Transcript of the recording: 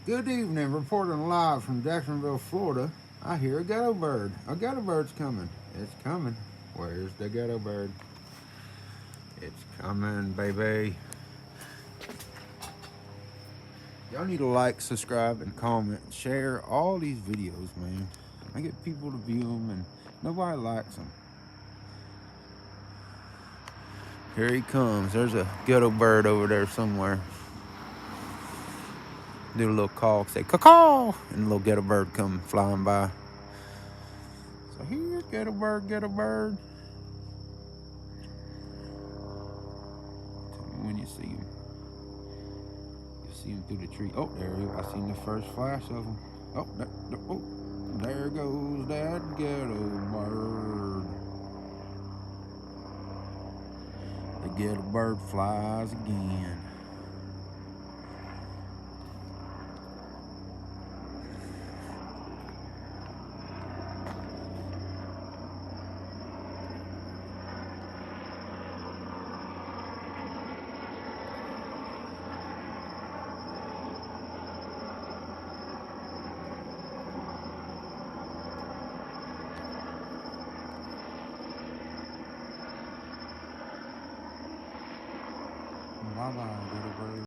Good evening, reporting live from Jacksonville, Florida. I hear a ghetto bird. A ghetto bird's coming. It's coming. Where's the ghetto bird? It's coming, baby. Y'all need to like, subscribe, and comment. Share all these videos, man. I get people to view them and nobody likes them. Here he comes. There's a ghetto bird over there somewhere. Do a little call, say caw, and a little ghetto bird come flying by. So here, ghetto bird, ghetto bird. Tell me when you see him. You see him through the tree. Oh, there he is. I seen the first flash of him. Oh, there goes that ghetto bird. The ghetto bird flies again. Bye-bye, ghetto bird.